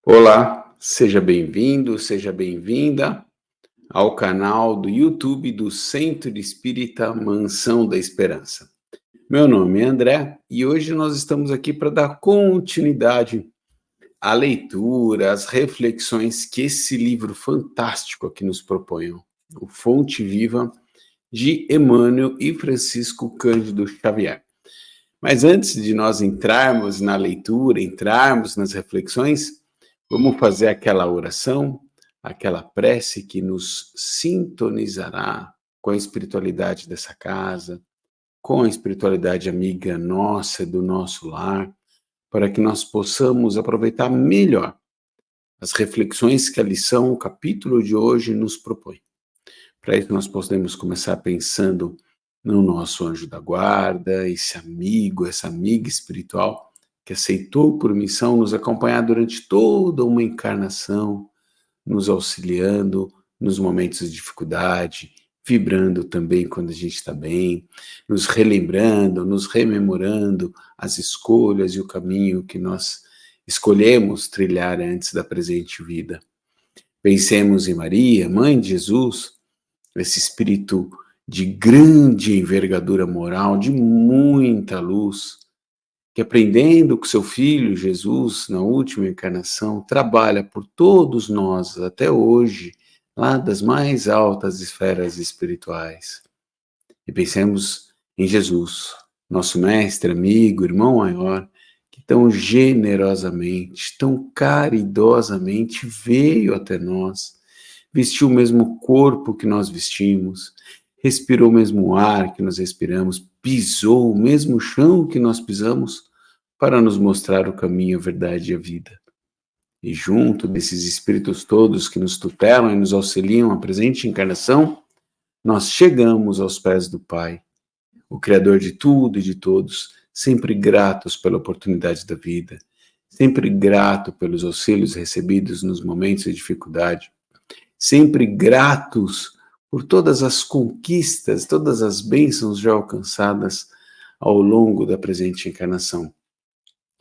Olá, seja bem-vindo, seja bem-vinda ao canal do YouTube do Centro Espírita Mansão da Esperança. Meu nome é André e hoje nós estamos aqui para dar continuidade à leitura, às reflexões que esse livro fantástico aqui nos propõe, o Fonte Viva, de Emmanuel e Francisco Cândido Xavier. Mas antes de nós entrarmos na leitura, entrarmos nas reflexões, vamos fazer aquela oração, aquela prece que nos sintonizará com a espiritualidade dessa casa, com a espiritualidade amiga nossa, do nosso lar, para que nós possamos aproveitar melhor as reflexões que a lição, o capítulo de hoje nos propõe. Para isso nós podemos começar pensando no nosso anjo da guarda, esse amigo, essa amiga espiritual que aceitou por missão nos acompanhar durante toda uma encarnação, nos auxiliando nos momentos de dificuldade, vibrando também quando a gente está bem, nos relembrando, nos rememorando as escolhas e o caminho que nós escolhemos trilhar antes da presente vida. Pensemos em Maria, mãe de Jesus, esse espírito de grande envergadura moral, de muita luz, que aprendendo com seu filho Jesus, na última encarnação, trabalha por todos nós até hoje, lá das mais altas esferas espirituais. E pensemos em Jesus, nosso mestre, amigo, irmão maior, que tão generosamente, tão caridosamente veio até nós, vestiu o mesmo corpo que nós vestimos, respirou o mesmo ar que nós respiramos, pisou o mesmo chão que nós pisamos para nos mostrar o caminho, a verdade e a vida. E junto desses espíritos todos que nos tutelam e nos auxiliam à presente encarnação, nós chegamos aos pés do Pai, o Criador de tudo e de todos, sempre gratos pela oportunidade da vida, sempre grato pelos auxílios recebidos nos momentos de dificuldade, sempre gratos por todas as conquistas, todas as bênçãos já alcançadas ao longo da presente encarnação.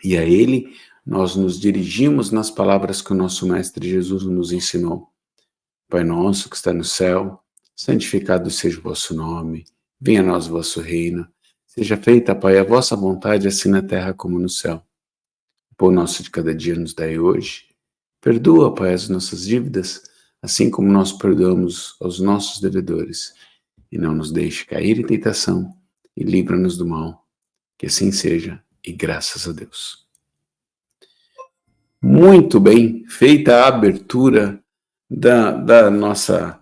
E a Ele nós nos dirigimos nas palavras que o nosso Mestre Jesus nos ensinou. Pai nosso que está no céu, santificado seja o vosso nome, venha a nós o vosso reino, seja feita, Pai, a vossa vontade, assim na terra como no céu. O pão nosso de cada dia nos dai hoje. Perdoa, Pai, as nossas dívidas, assim como nós perdoamos aos nossos devedores. E não nos deixe cair em tentação, e livra-nos do mal. Que assim seja, e graças a Deus. Muito bem, feita a abertura da nossa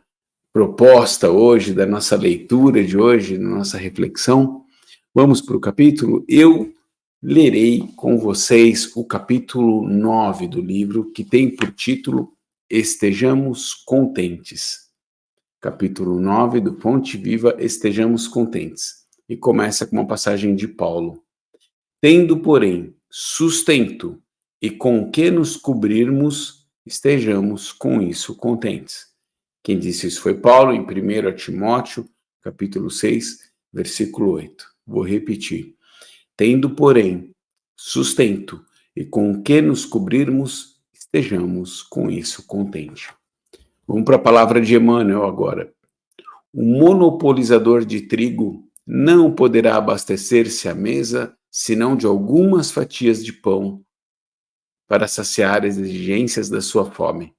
proposta hoje, da nossa leitura de hoje, da nossa reflexão, vamos para o capítulo. Eu lerei com vocês o capítulo 9 do livro, que tem por título Estejamos Contentes. Capítulo 9 do Fonte Viva, Estejamos Contentes. E começa com uma passagem de Paulo. Tendo, porém, sustento e com que nos cobrirmos, estejamos com isso contentes. Quem disse isso foi Paulo, em 1 Timóteo, capítulo 6, versículo 8. Vou repetir. Tendo, porém, sustento e com que nos cobrirmos, estejamos com isso contentes. Vamos para a palavra de Emmanuel agora. O monopolizador de trigo não poderá abastecer-se à mesa senão de algumas fatias de pão para saciar as exigências da sua fome.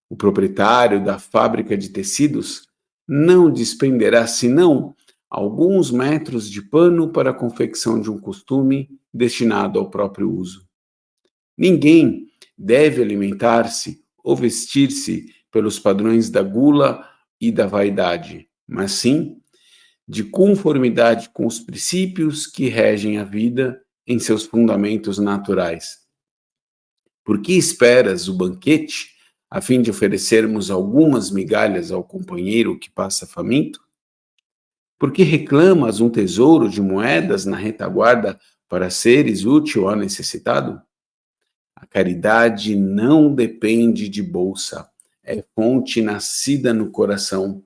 O proprietário da fábrica de tecidos não despenderá senão alguns metros de pano para a confecção de um costume destinado ao próprio uso. Ninguém deve alimentar-se ou vestir-se pelos padrões da gula e da vaidade, mas sim de conformidade com os princípios que regem a vida em seus fundamentos naturais. Por que esperas o banquete, a fim de oferecermos algumas migalhas ao companheiro que passa faminto? Por que reclamas um tesouro de moedas na retaguarda para seres útil ao necessitado? A caridade não depende de bolsa, é fonte nascida no coração.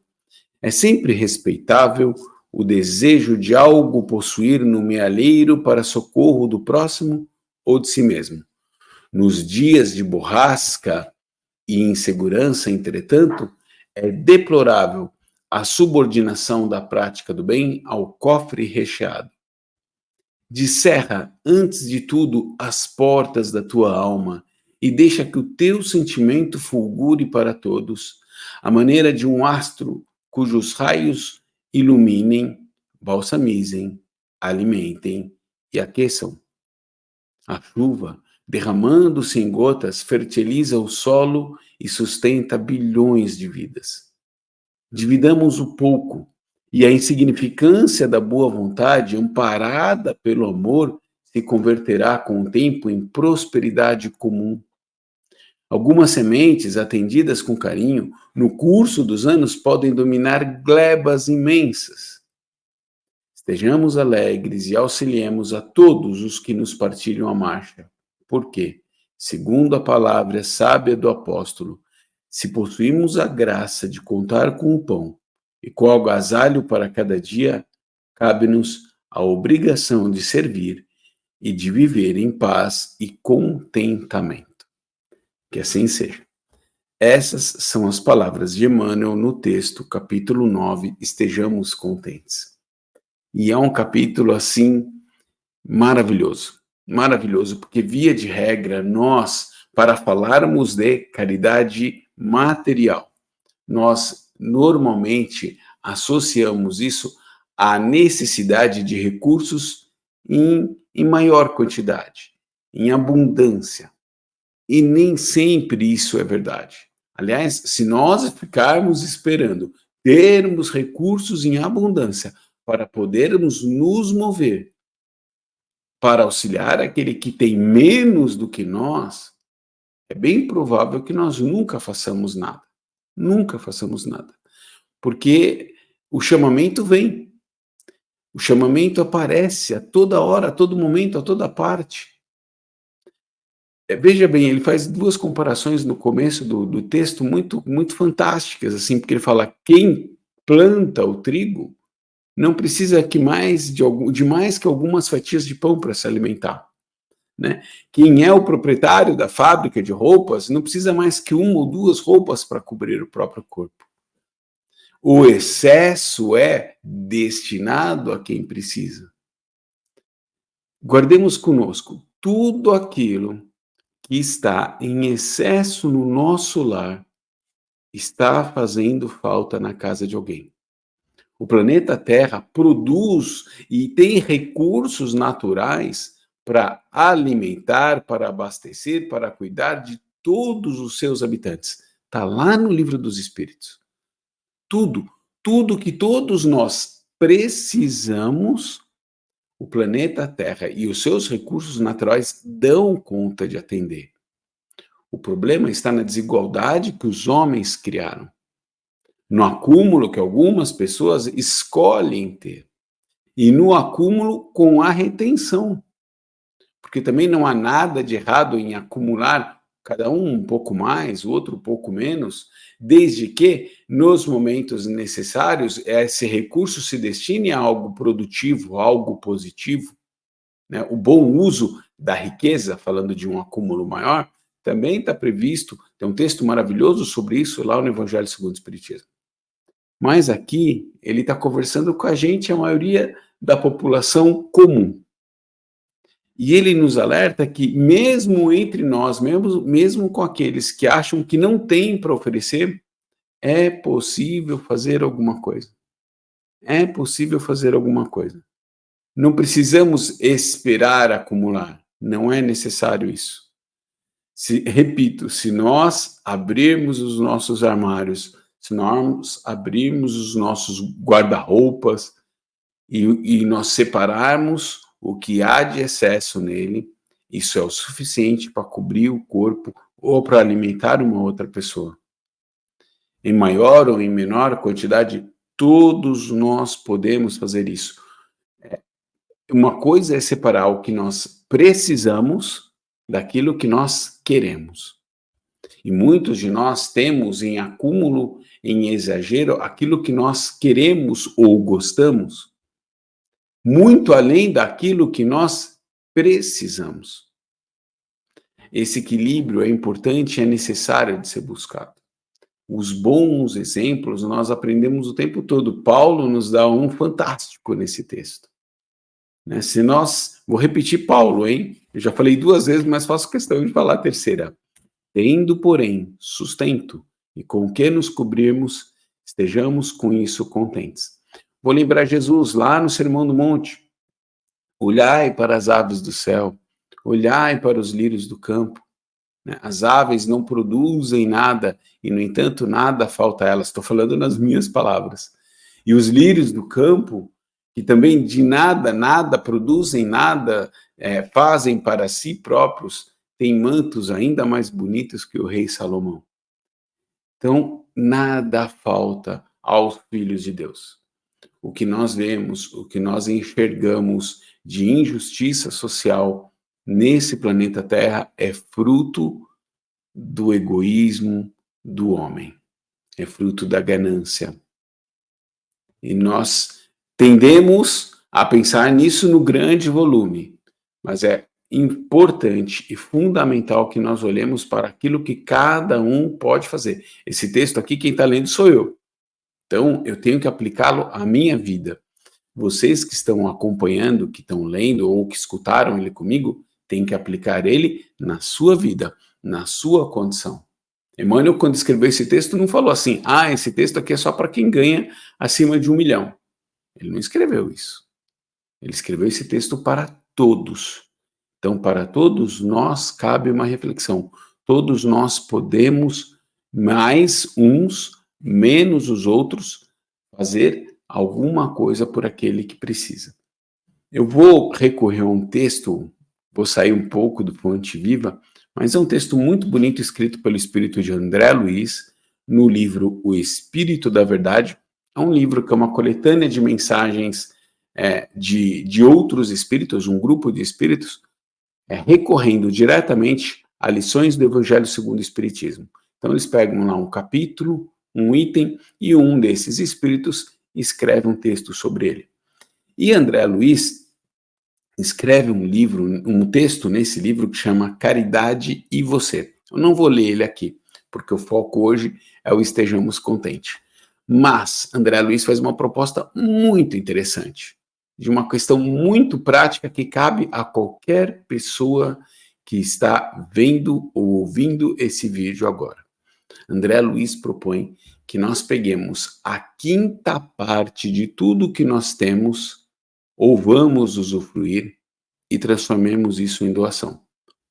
É sempre respeitável o desejo de algo possuir no mealheiro para socorro do próximo ou de si mesmo. Nos dias de borrasca e insegurança, entretanto, é deplorável a subordinação da prática do bem ao cofre recheado. Descerra, antes de tudo, as portas da tua alma e deixa que o teu sentimento fulgure para todos, à maneira de um astro cujos raios iluminem, balsamizem, alimentem e aqueçam. A chuva, derramando-se em gotas, fertiliza o solo e sustenta bilhões de vidas. Dividamos o pouco, e a insignificância da boa vontade, amparada pelo amor, se converterá com o tempo em prosperidade comum. Algumas sementes, atendidas com carinho, no curso dos anos podem dominar glebas imensas. Estejamos alegres e auxiliemos a todos os que nos partilham a marcha. Porque, segundo a palavra sábia do apóstolo, se possuímos a graça de contar com o pão e com o agasalho para cada dia, cabe-nos a obrigação de servir e de viver em paz e contentamento. Que assim seja. Essas são as palavras de Emmanuel no texto, capítulo 9, Estejamos Contentes. E é um capítulo, assim, maravilhoso. Maravilhoso, porque, via de regra, nós, para falarmos de caridade material, nós normalmente associamos isso à necessidade de recursos em maior quantidade, em abundância. E nem sempre isso é verdade. Aliás, se nós ficarmos esperando termos recursos em abundância para podermos nos mover para auxiliar aquele que tem menos do que nós, é bem provável que nós nunca façamos nada. Nunca façamos nada. Porque o chamamento vem. O chamamento aparece a toda hora, a todo momento, a toda parte. Veja bem, ele faz duas comparações no começo do texto muito fantásticas, assim, porque ele fala: quem planta o trigo não precisa de mais que algumas fatias de pão para se alimentar, né? Quem é o proprietário da fábrica de roupas não precisa mais que uma ou duas roupas para cobrir o próprio corpo. O excesso é destinado a quem precisa. Guardemos conosco tudo aquilo que está em excesso no nosso lar está fazendo falta na casa de alguém. O planeta Terra produz e tem recursos naturais para alimentar, para abastecer, para cuidar de todos os seus habitantes. Está lá no Livro dos Espíritos. Tudo que todos nós precisamos, o planeta Terra e os seus recursos naturais dão conta de atender. O problema está na desigualdade que os homens criaram, no acúmulo que algumas pessoas escolhem ter, e no acúmulo com a retenção. Porque também não há nada de errado em acumular, cada um pouco mais, o outro um pouco menos, desde que, nos momentos necessários, esse recurso se destine a algo produtivo, a algo positivo, né? O bom uso da riqueza, falando de um acúmulo maior, também está previsto, tem um texto maravilhoso sobre isso lá no Evangelho segundo o Espiritismo. Mas aqui ele está conversando com a gente, a maioria da população comum. E ele nos alerta que mesmo entre nós, mesmo com aqueles que acham que não têm para oferecer, é possível fazer alguma coisa. É possível fazer alguma coisa. Não precisamos esperar acumular. Não é necessário isso. Repito, se nós abrirmos os nossos armários, se nós abrirmos os nossos guarda-roupas e nós separarmos o que há de excesso nele, isso é o suficiente para cobrir o corpo ou para alimentar uma outra pessoa. Em maior ou em menor quantidade, todos nós podemos fazer isso. Uma coisa é separar o que nós precisamos daquilo que nós queremos. E muitos de nós temos em acúmulo, em exagero, aquilo que nós queremos ou gostamos, muito além daquilo que nós precisamos. esse equilíbrio é importante e é necessário de ser buscado. Os bons exemplos nós aprendemos o tempo todo. Paulo nos dá um fantástico nesse texto. Né? Se nós, vou repetir Paulo, hein? Eu já falei 2 vezes, mas faço questão de falar a terceira. Tendo, porém, sustento e com o que nos cobrirmos, estejamos com isso contentes. Vou lembrar Jesus lá no Sermão do Monte. Olhai para as aves do céu, olhai para os lírios do campo. Né? As aves não produzem nada e, no entanto, nada falta a elas. Estou falando nas minhas palavras. E os lírios do campo, que também de nada produzem nada, fazem para si próprios, têm mantos ainda mais bonitos que o rei Salomão. Então, nada falta aos filhos de Deus. O que nós vemos, o que nós enxergamos de injustiça social nesse planeta Terra é fruto do egoísmo do homem, é fruto da ganância. E nós tendemos a pensar nisso no grande volume, mas é importante e fundamental que nós olhemos para aquilo que cada um pode fazer. Esse texto aqui, quem está lendo sou eu. Então, eu tenho que aplicá-lo à minha vida. Vocês que estão acompanhando, que estão lendo ou que escutaram ele comigo, têm que aplicar ele na sua vida, na sua condição. Emmanuel, quando escreveu esse texto, não falou assim, esse texto aqui é só para quem ganha acima de 1 milhão. Ele não escreveu isso. Ele escreveu esse texto para todos. Então, para todos nós cabe uma reflexão. Todos nós podemos, mais uns, menos os outros, fazer alguma coisa por aquele que precisa. Eu vou recorrer a um texto, vou sair um pouco do Fonte Viva, mas é um texto muito bonito escrito pelo espírito de André Luiz, no livro O Espírito da Verdade. É um livro que é uma coletânea de mensagens de outros espíritos, um grupo de espíritos, recorrendo diretamente a lições do Evangelho segundo o Espiritismo. Então eles pegam lá um capítulo, um item, e um desses espíritos escreve um texto sobre ele. E André Luiz escreve um texto nesse livro que chama Caridade e Você. Eu não vou ler ele aqui, porque o foco hoje é o Estejamos Contentes. Mas André Luiz faz uma proposta muito interessante, de uma questão muito prática que cabe a qualquer pessoa que está vendo ou ouvindo esse vídeo agora. André Luiz propõe que nós peguemos a 5ª parte de tudo que nós temos ou vamos usufruir e transformemos isso em doação.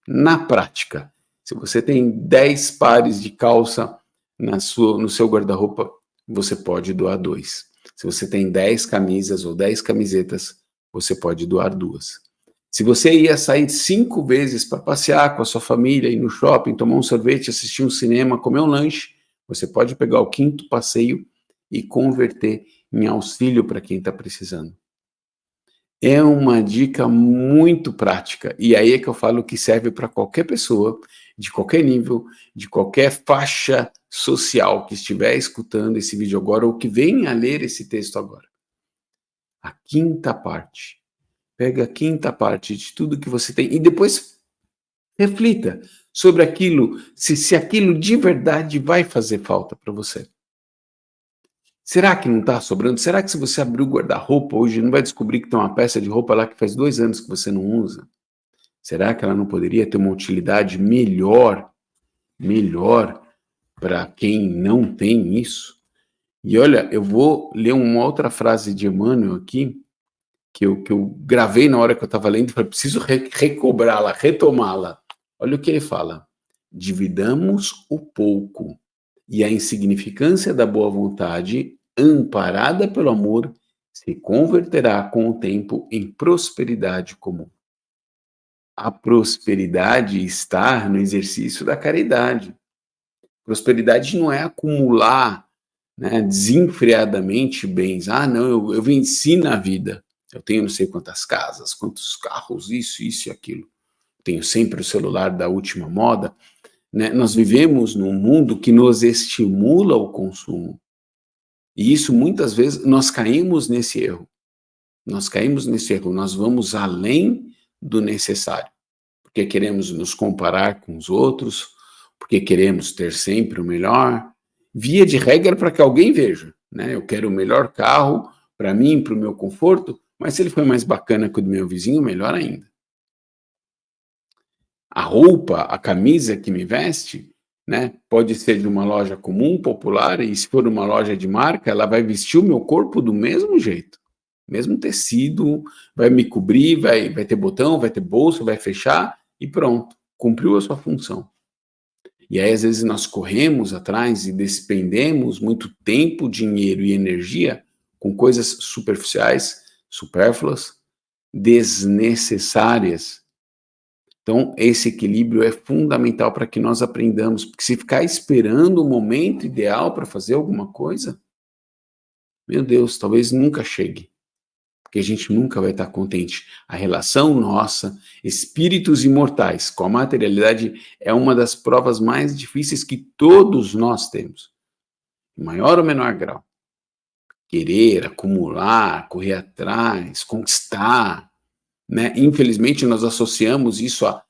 Na prática, se você tem 10 pares de calça no seu guarda-roupa, você pode doar 2. Se você tem 10 camisas ou 10 camisetas, você pode doar 2. Se você ia sair 5 vezes para passear com a sua família, ir no shopping, tomar um sorvete, assistir um cinema, comer um lanche, você pode pegar o 5º passeio e converter em auxílio para quem está precisando. É uma dica muito prática, e aí é que eu falo que serve para qualquer pessoa, de qualquer nível, de qualquer faixa social que estiver escutando esse vídeo agora ou que venha a ler esse texto agora. A 5ª parte. Pega a 5ª parte de tudo que você tem e depois reflita sobre aquilo, se aquilo de verdade vai fazer falta para você. Será que não está sobrando? Será que se você abrir o guarda-roupa hoje, não vai descobrir que tem uma peça de roupa lá que faz 2 anos que você não usa? Será que ela não poderia ter uma utilidade melhor para quem não tem isso? E olha, eu vou ler uma outra frase de Emmanuel aqui, que eu gravei na hora que eu estava lendo, e falei, preciso recobrá-la, retomá-la. Olha o que ele fala. Dividamos o pouco e a insignificância da boa vontade, amparada pelo amor, se converterá com o tempo em prosperidade comum. A prosperidade está no exercício da caridade. Prosperidade não é acumular, né, desenfreadamente bens. Não, eu venci na vida. Eu tenho não sei quantas casas, quantos carros, isso e aquilo. Tenho sempre o celular da última moda. Né? Nós vivemos num mundo que nos estimula o consumo. E isso, muitas vezes, nós caímos nesse erro. Nós vamos além do necessário. porque queremos nos comparar com os outros, porque queremos ter sempre o melhor, via de regra para que alguém veja, né? Eu quero o melhor carro para mim, para o meu conforto, mas se ele for mais bacana que o do meu vizinho, melhor ainda. A roupa, a camisa que me veste, né, pode ser de uma loja comum, popular, e se for uma loja de marca, ela vai vestir o meu corpo do mesmo jeito. Mesmo tecido, vai me cobrir, vai ter botão, vai ter bolsa, vai fechar e pronto, cumpriu a sua função. E aí, às vezes, nós corremos atrás e despendemos muito tempo, dinheiro e energia com coisas superficiais, supérfluas, desnecessárias. Então, esse equilíbrio é fundamental para que nós aprendamos, porque se ficar esperando o momento ideal para fazer alguma coisa, meu Deus, talvez nunca chegue, porque a gente nunca vai estar contente. A relação nossa, espíritos imortais, com a materialidade é uma das provas mais difíceis que todos nós temos, em maior ou menor grau. Querer, acumular, correr atrás, conquistar, né? Infelizmente, nós associamos isso a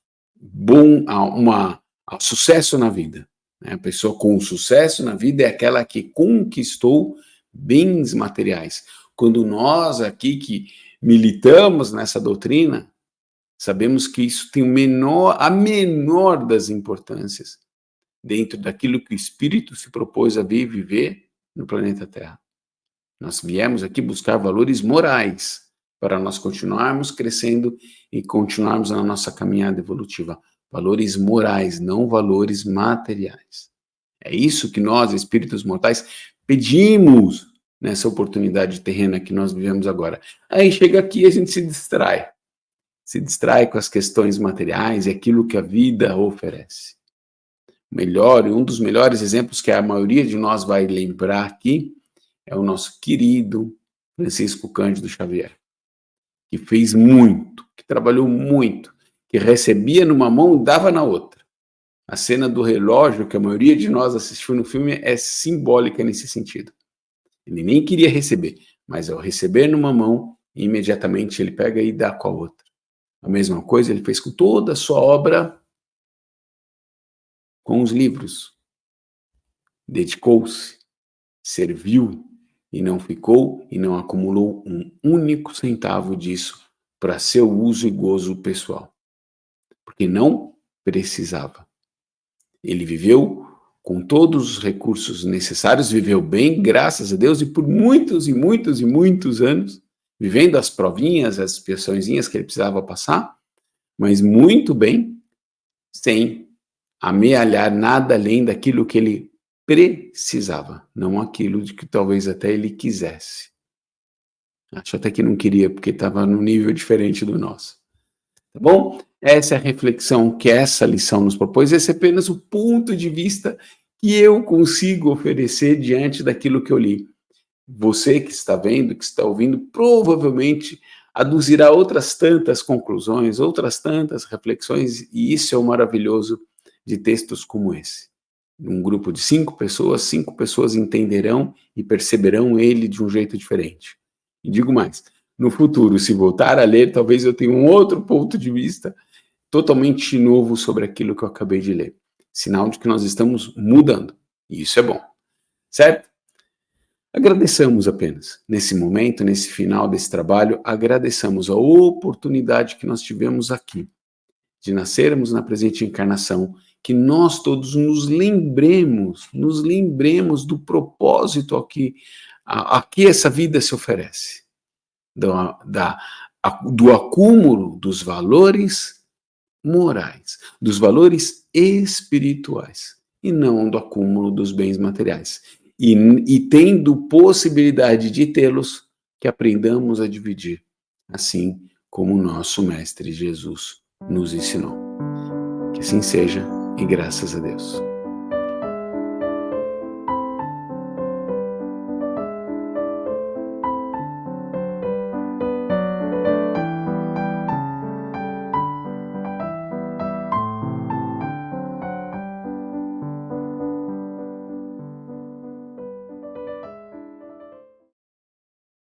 sucesso na vida, né? A pessoa com sucesso na vida é aquela que conquistou bens materiais. Quando nós aqui que militamos nessa doutrina, sabemos que isso tem a menor das importâncias dentro daquilo que o espírito se propôs a vir viver no planeta Terra. Nós viemos aqui buscar valores morais para nós continuarmos crescendo e continuarmos na nossa caminhada evolutiva. Valores morais, não valores materiais. É isso que nós, espíritos mortais, pedimos nessa oportunidade terrena que nós vivemos agora. Aí chega aqui e a gente se distrai com as questões materiais e aquilo que a vida oferece. Um dos melhores exemplos que a maioria de nós vai lembrar aqui é o nosso querido Francisco Cândido Xavier, que fez muito, que trabalhou muito, que recebia numa mão e dava na outra. A cena do relógio, que a maioria de nós assistiu no filme, é simbólica nesse sentido. Ele nem queria receber, mas ao receber numa mão, imediatamente ele pega e dá com a outra. A mesma coisa ele fez com toda a sua obra, com os livros. Dedicou-se, serviu, e não ficou e não acumulou um único centavo disso para seu uso e gozo pessoal, porque não precisava. Ele viveu com todos os recursos necessários, viveu bem, graças a Deus, e por muitos e muitos e muitos anos, vivendo as provinhas, as expiaçõezinhas que ele precisava passar, mas muito bem, sem amealhar nada além daquilo que ele precisava, não aquilo de que talvez até ele quisesse. Acho até que não queria, porque estava num nível diferente do nosso. Tá bom? Essa é a reflexão que essa lição nos propôs. Esse é apenas o ponto de vista que eu consigo oferecer diante daquilo que eu li. Você que está vendo, que está ouvindo, provavelmente aduzirá outras tantas conclusões, outras tantas reflexões, e isso é o maravilhoso de textos como esse. Num grupo de 5 pessoas entenderão e perceberão ele de um jeito diferente. E digo mais, no futuro, se voltar a ler, talvez eu tenha um outro ponto de vista totalmente novo sobre aquilo que eu acabei de ler. Sinal de que nós estamos mudando. E isso é bom. Certo? Agradeçamos apenas, nesse momento, nesse final desse trabalho, agradeçamos a oportunidade que nós tivemos aqui, de nascermos na presente encarnação, que nós todos nos lembremos do propósito a que essa vida se oferece, do acúmulo dos valores morais, dos valores espirituais, e não do acúmulo dos bens materiais. E tendo possibilidade de tê-los, que aprendamos a dividir, assim como o nosso Mestre Jesus nos ensinou. Que assim seja, e graças a Deus.